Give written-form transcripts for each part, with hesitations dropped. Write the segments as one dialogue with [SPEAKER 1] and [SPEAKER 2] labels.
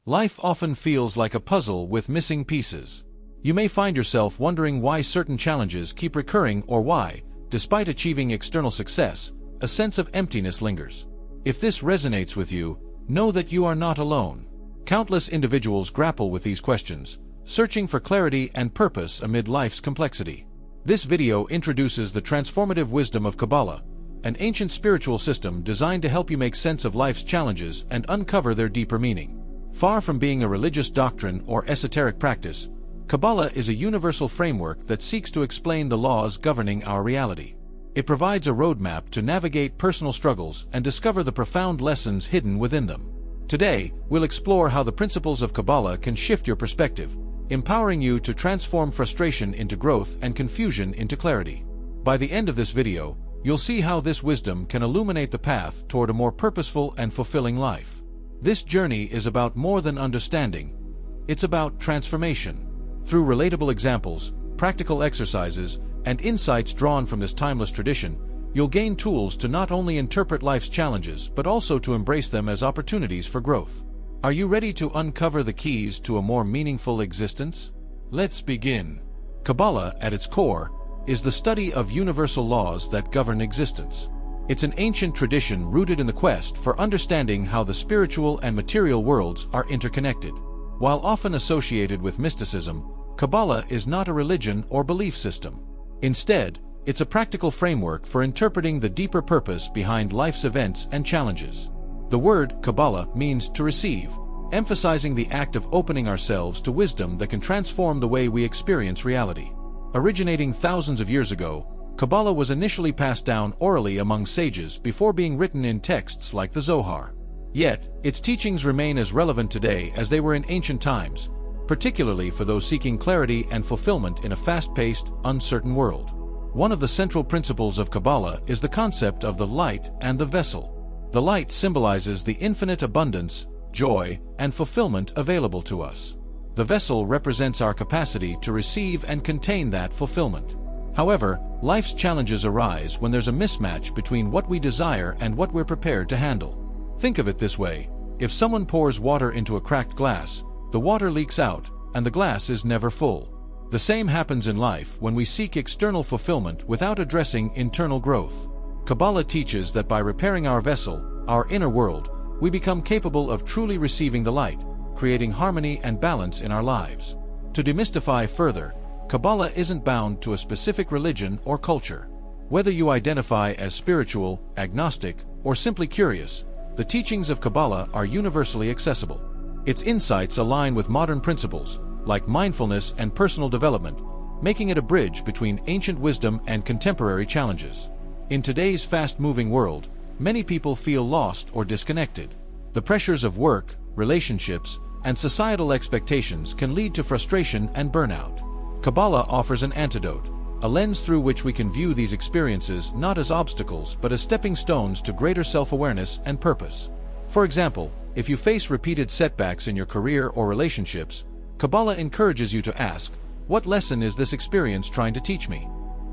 [SPEAKER 1] Life often feels like a puzzle with missing pieces. You may find yourself wondering why certain challenges keep recurring or why, despite achieving external success, a sense of emptiness lingers. If this resonates with you, know that you are not alone. Countless individuals grapple with these questions, searching for clarity and purpose amid life's complexity. This video introduces the transformative wisdom of Kabbalah, an ancient spiritual system designed to help you make sense of life's challenges and uncover their deeper meaning. Far from being a religious doctrine or esoteric practice, Kabbalah is a universal framework that seeks to explain the laws governing our reality. It provides a roadmap to navigate personal struggles and discover the profound lessons hidden within them. Today, we'll explore how the principles of Kabbalah can shift your perspective, empowering you to transform frustration into growth and confusion into clarity. By the end of this video, you'll see how this wisdom can illuminate the path toward a more purposeful and fulfilling life. This journey is about more than understanding. It's about transformation. Through relatable examples, practical exercises, and insights drawn from this timeless tradition, you'll gain tools to not only interpret life's challenges but also to embrace them as opportunities for growth. Are you ready to uncover the keys to a more meaningful existence? Let's begin. Kabbalah, at its core, is the study of universal laws that govern existence. It's an ancient tradition rooted in the quest for understanding how the spiritual and material worlds are interconnected. While often associated with mysticism, Kabbalah is not a religion or belief system. Instead, it's a practical framework for interpreting the deeper purpose behind life's events and challenges. The word Kabbalah means to receive, emphasizing the act of opening ourselves to wisdom that can transform the way we experience reality. Originating thousands of years ago, Kabbalah was initially passed down orally among sages before being written in texts like the Zohar. Yet, its teachings remain as relevant today as they were in ancient times, particularly for those seeking clarity and fulfillment in a fast-paced, uncertain world. One of the central principles of Kabbalah is the concept of the light and the vessel. The light symbolizes the infinite abundance, joy, and fulfillment available to us. The vessel represents our capacity to receive and contain that fulfillment. However, life's challenges arise when there's a mismatch between what we desire and what we're prepared to handle. Think of it this way: if someone pours water into a cracked glass, the water leaks out, and the glass is never full. The same happens in life when we seek external fulfillment without addressing internal growth. Kabbalah teaches that by repairing our vessel, our inner world, we become capable of truly receiving the light, creating harmony and balance in our lives. To demystify further, Kabbalah isn't bound to a specific religion or culture. Whether you identify as spiritual, agnostic, or simply curious, the teachings of Kabbalah are universally accessible. Its insights align with modern principles, like mindfulness and personal development, making it a bridge between ancient wisdom and contemporary challenges. In today's fast-moving world, many people feel lost or disconnected. The pressures of work, relationships, and societal expectations can lead to frustration and burnout. Kabbalah offers an antidote, a lens through which we can view these experiences not as obstacles but as stepping stones to greater self-awareness and purpose. For example, if you face repeated setbacks in your career or relationships, Kabbalah encourages you to ask, what lesson is this experience trying to teach me?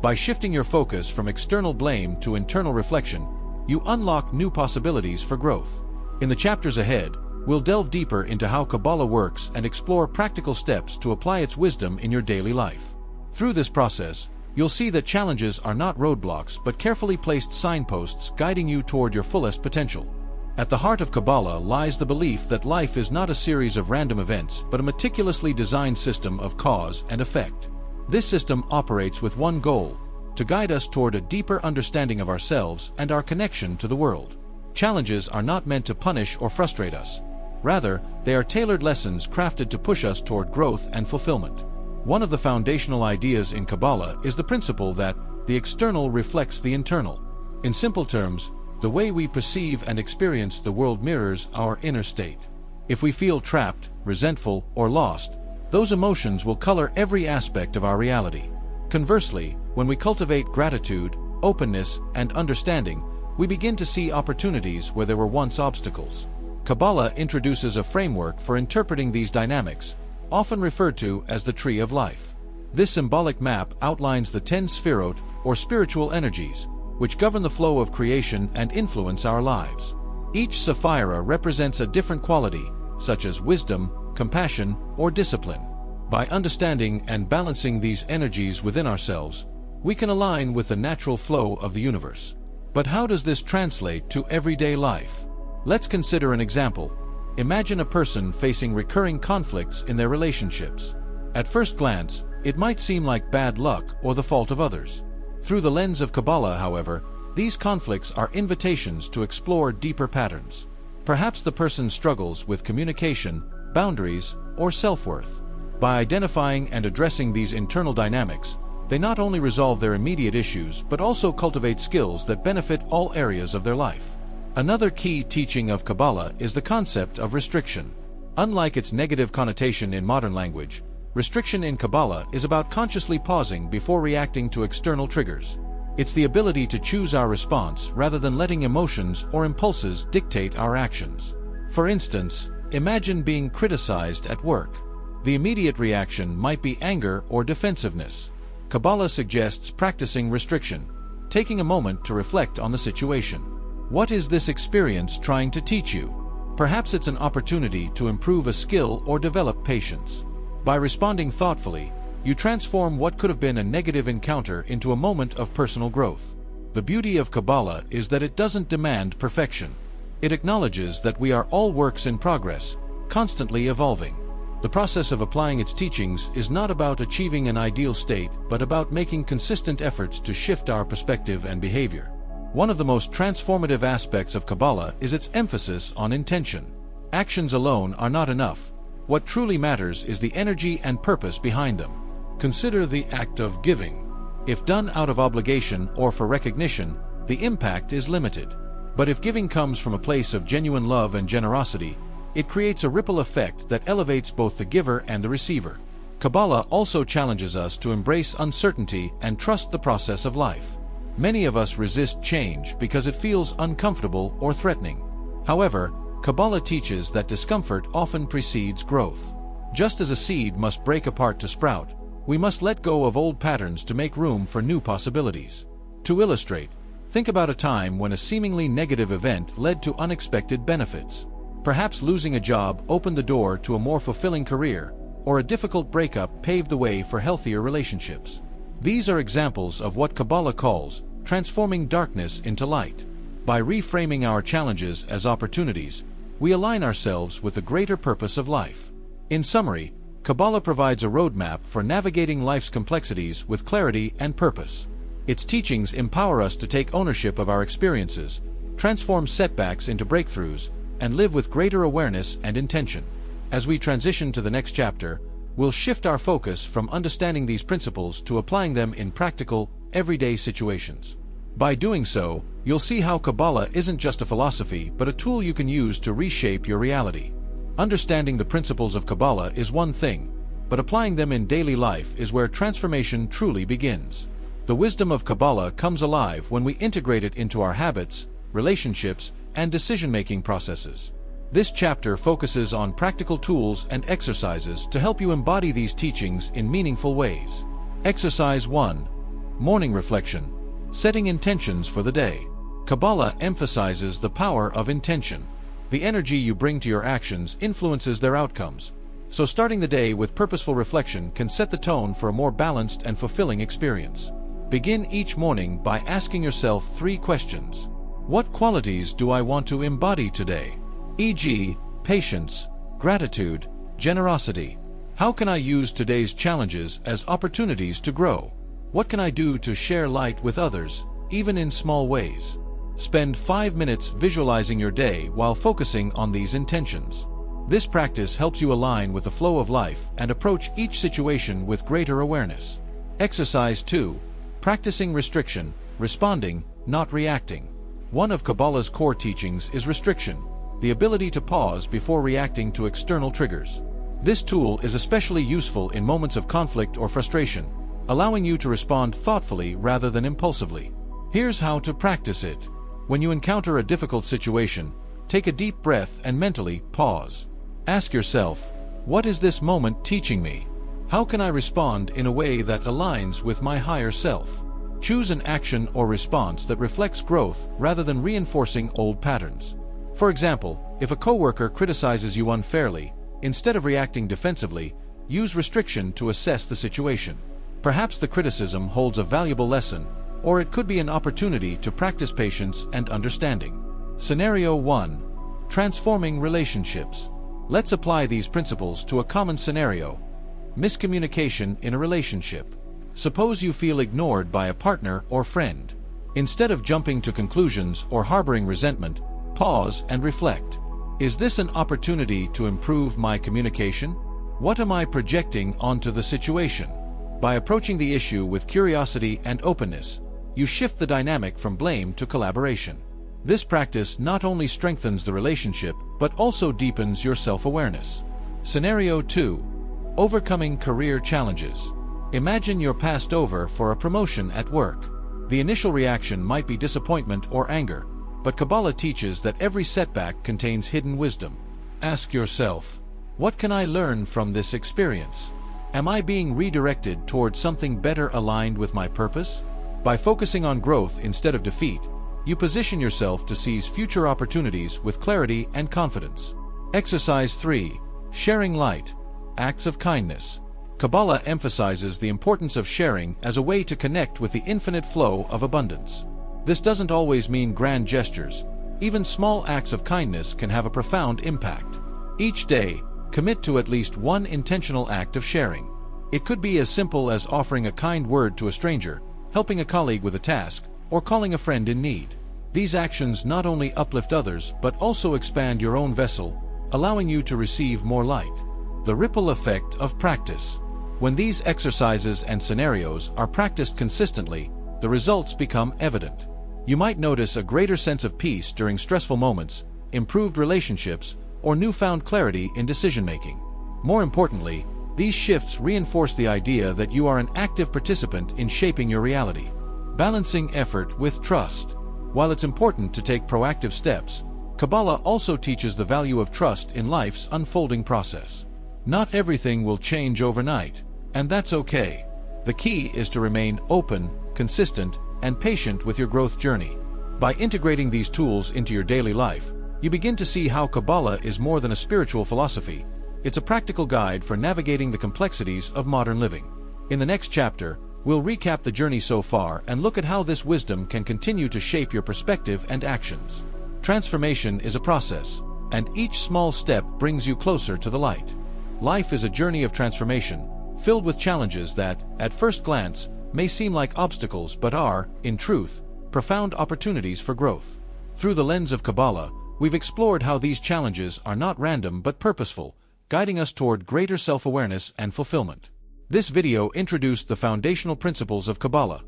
[SPEAKER 1] By shifting your focus from external blame to internal reflection, you unlock new possibilities for growth. In the chapters ahead, we'll delve deeper into how Kabbalah works and explore practical steps to apply its wisdom in your daily life. Through this process, you'll see that challenges are not roadblocks but carefully placed signposts guiding you toward your fullest potential. At the heart of Kabbalah lies the belief that life is not a series of random events but a meticulously designed system of cause and effect. This system operates with one goal: to guide us toward a deeper understanding of ourselves and our connection to the world. Challenges are not meant to punish or frustrate us. Rather, they are tailored lessons crafted to push us toward growth and fulfillment. One of the foundational ideas in Kabbalah is the principle that the external reflects the internal. In simple terms, the way we perceive and experience the world mirrors our inner state. If we feel trapped, resentful, or lost, those emotions will color every aspect of our reality. Conversely, when we cultivate gratitude, openness, and understanding, we begin to see opportunities where there were once obstacles. Kabbalah introduces a framework for interpreting these dynamics, often referred to as the Tree of Life. This symbolic map outlines the 10 sefirot, or spiritual energies, which govern the flow of creation and influence our lives. Each sephira represents a different quality, such as wisdom, compassion, or discipline. By understanding and balancing these energies within ourselves, we can align with the natural flow of the universe. But how does this translate to everyday life? Let's consider an example. Imagine a person facing recurring conflicts in their relationships. At first glance, it might seem like bad luck or the fault of others. Through the lens of Kabbalah, however, these conflicts are invitations to explore deeper patterns. Perhaps the person struggles with communication, boundaries, or self-worth. By identifying and addressing these internal dynamics, they not only resolve their immediate issues but also cultivate skills that benefit all areas of their life. Another key teaching of Kabbalah is the concept of restriction. Unlike its negative connotation in modern language, restriction in Kabbalah is about consciously pausing before reacting to external triggers. It's the ability to choose our response rather than letting emotions or impulses dictate our actions. For instance, imagine being criticized at work. The immediate reaction might be anger or defensiveness. Kabbalah suggests practicing restriction, taking a moment to reflect on the situation. What is this experience trying to teach you? Perhaps it's an opportunity to improve a skill or develop patience. By responding thoughtfully, you transform what could have been a negative encounter into a moment of personal growth. The beauty of Kabbalah is that it doesn't demand perfection. It acknowledges that we are all works in progress, constantly evolving. The process of applying its teachings is not about achieving an ideal state, but about making consistent efforts to shift our perspective and behavior. One of the most transformative aspects of Kabbalah is its emphasis on intention. Actions alone are not enough. What truly matters is the energy and purpose behind them. Consider the act of giving. If done out of obligation or for recognition, the impact is limited. But if giving comes from a place of genuine love and generosity, it creates a ripple effect that elevates both the giver and the receiver. Kabbalah also challenges us to embrace uncertainty and trust the process of life. Many of us resist change because it feels uncomfortable or threatening. However, Kabbalah teaches that discomfort often precedes growth. Just as a seed must break apart to sprout, we must let go of old patterns to make room for new possibilities. To illustrate, think about a time when a seemingly negative event led to unexpected benefits. Perhaps losing a job opened the door to a more fulfilling career, or a difficult breakup paved the way for healthier relationships. These are examples of what Kabbalah calls transforming darkness into light. By reframing our challenges as opportunities, we align ourselves with the greater purpose of life. In summary, Kabbalah provides a roadmap for navigating life's complexities with clarity and purpose. Its teachings empower us to take ownership of our experiences, transform setbacks into breakthroughs, and live with greater awareness and intention. As we transition to the next chapter, we'll shift our focus from understanding these principles to applying them in practical, everyday situations. By doing so, you'll see how Kabbalah isn't just a philosophy but a tool you can use to reshape your reality. Understanding the principles of Kabbalah is one thing, but applying them in daily life is where transformation truly begins. The wisdom of Kabbalah comes alive when we integrate it into our habits, relationships, and decision-making processes. This chapter focuses on practical tools and exercises to help you embody these teachings in meaningful ways. Exercise 1. Morning Reflection. Setting intentions for the day. Kabbalah emphasizes the power of intention. The energy you bring to your actions influences their outcomes, so starting the day with purposeful reflection can set the tone for a more balanced and fulfilling experience. Begin each morning by asking yourself 3 questions. What qualities do I want to embody today? E.g., patience, gratitude, generosity. How can I use today's challenges as opportunities to grow? What can I do to share light with others, even in small ways? Spend 5 minutes visualizing your day while focusing on these intentions. This practice helps you align with the flow of life and approach each situation with greater awareness. Exercise 2. Practicing restriction, responding, not reacting. One of Kabbalah's core teachings is restriction, the ability to pause before reacting to external triggers. This tool is especially useful in moments of conflict or frustration, allowing you to respond thoughtfully rather than impulsively. Here's how to practice it. When you encounter a difficult situation, take a deep breath and mentally pause. Ask yourself, what is this moment teaching me? How can I respond in a way that aligns with my higher self? Choose an action or response that reflects growth rather than reinforcing old patterns. For example, if a coworker criticizes you unfairly, instead of reacting defensively, use restriction to assess the situation. Perhaps the criticism holds a valuable lesson, or it could be an opportunity to practice patience and understanding. Scenario 1. Transforming relationships. Let's apply these principles to a common scenario. Miscommunication in a relationship. Suppose you feel ignored by a partner or friend. Instead of jumping to conclusions or harboring resentment, pause and reflect. Is this an opportunity to improve my communication? What am I projecting onto the situation? By approaching the issue with curiosity and openness, you shift the dynamic from blame to collaboration. This practice not only strengthens the relationship, but also deepens your self-awareness. Scenario 2. Overcoming career challenges. Imagine you're passed over for a promotion at work. The initial reaction might be disappointment or anger, but Kabbalah teaches that every setback contains hidden wisdom. Ask yourself, what can I learn from this experience? Am I being redirected towards something better aligned with my purpose? By focusing on growth instead of defeat, you position yourself to seize future opportunities with clarity and confidence. Exercise 3. Sharing light. Acts of kindness. Kabbalah emphasizes the importance of sharing as a way to connect with the infinite flow of abundance. This doesn't always mean grand gestures. Even small acts of kindness can have a profound impact. Each day, commit to at least one intentional act of sharing. It could be as simple as offering a kind word to a stranger, helping a colleague with a task, or calling a friend in need. These actions not only uplift others but also expand your own vessel, allowing you to receive more light. The ripple effect of practice. When these exercises and scenarios are practiced consistently, the results become evident. You might notice a greater sense of peace during stressful moments, improved relationships, or newfound clarity in decision-making. More importantly, these shifts reinforce the idea that you are an active participant in shaping your reality. Balancing effort with trust. While it's important to take proactive steps, Kabbalah also teaches the value of trust in life's unfolding process. Not everything will change overnight, and that's okay. The key is to remain open, consistent, and patient with your growth journey. By integrating these tools into your daily life, you begin to see how Kabbalah is more than a spiritual philosophy. It's a practical guide for navigating the complexities of modern living. In the next chapter, we'll recap the journey so far and look at how this wisdom can continue to shape your perspective and actions. Transformation is a process, and each small step brings you closer to the light. Life is a journey of transformation, filled with challenges that, at first glance, may seem like obstacles but are, in truth, profound opportunities for growth. Through the lens of Kabbalah, we've explored how these challenges are not random but purposeful, guiding us toward greater self-awareness and fulfillment. This video introduced the foundational principles of Kabbalah,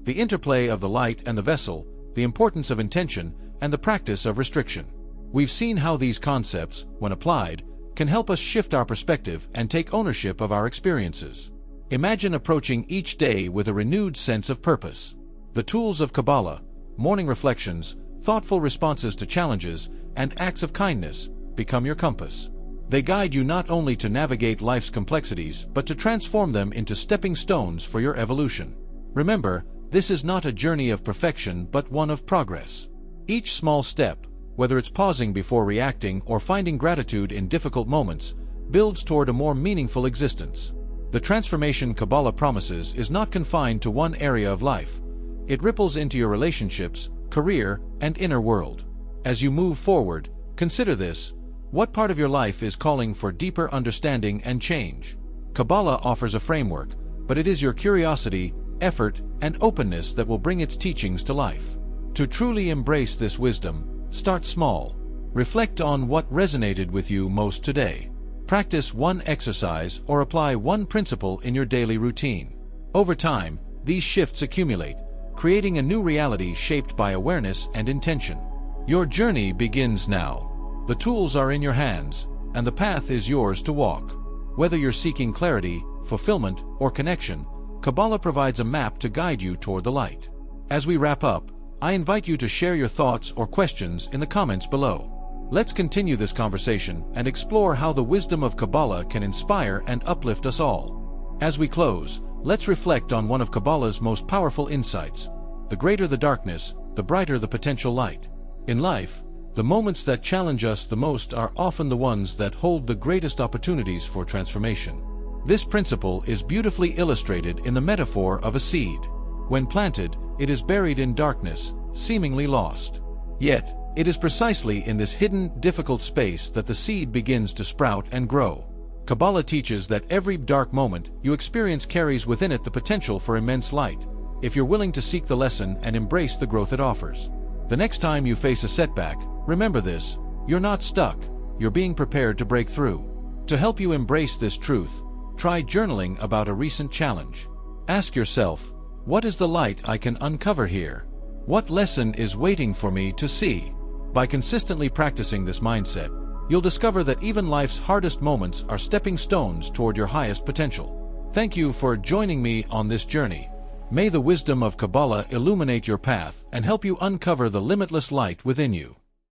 [SPEAKER 1] the interplay of the light and the vessel, the importance of intention, and the practice of restriction. We've seen how these concepts, when applied, can help us shift our perspective and take ownership of our experiences. Imagine approaching each day with a renewed sense of purpose. The tools of Kabbalah, morning reflections, thoughtful responses to challenges, and acts of kindness, become your compass. They guide you not only to navigate life's complexities but to transform them into stepping stones for your evolution. Remember, this is not a journey of perfection but one of progress. Each small step, whether it's pausing before reacting or finding gratitude in difficult moments, builds toward a more meaningful existence. The transformation Kabbalah promises is not confined to one area of life. It ripples into your relationships, career, and inner world. As you move forward, consider this: what part of your life is calling for deeper understanding and change? Kabbalah offers a framework, but it is your curiosity, effort, and openness that will bring its teachings to life. To truly embrace this wisdom, start small. Reflect on what resonated with you most today. Practice one exercise or apply one principle in your daily routine. Over time, these shifts accumulate, creating a new reality shaped by awareness and intention. Your journey begins now. The tools are in your hands, and the path is yours to walk. Whether you're seeking clarity, fulfillment, or connection, Kabbalah provides a map to guide you toward the light. As we wrap up, I invite you to share your thoughts or questions in the comments below. Let's continue this conversation and explore how the wisdom of Kabbalah can inspire and uplift us all. As we close, let's reflect on one of Kabbalah's most powerful insights: the greater the darkness, the brighter the potential light. In life, The moments that challenge us the most are often the ones that hold the greatest opportunities for transformation. This principle is beautifully illustrated in the metaphor of a seed. When planted, it is buried in darkness, seemingly lost. Yet, it is precisely in this hidden, difficult space that the seed begins to sprout and grow. Kabbalah teaches that every dark moment you experience carries within it the potential for immense light, if you're willing to seek the lesson and embrace the growth it offers. The next time you face a setback, remember this: you're not stuck, you're being prepared to break through. To help you embrace this truth, try journaling about a recent challenge. Ask yourself, what is the light I can uncover here? What lesson is waiting for me to see? By consistently practicing this mindset, you'll discover that even life's hardest moments are stepping stones toward your highest potential. Thank you for joining me on this journey. May the wisdom of Kabbalah illuminate your path and help you uncover the limitless light within you.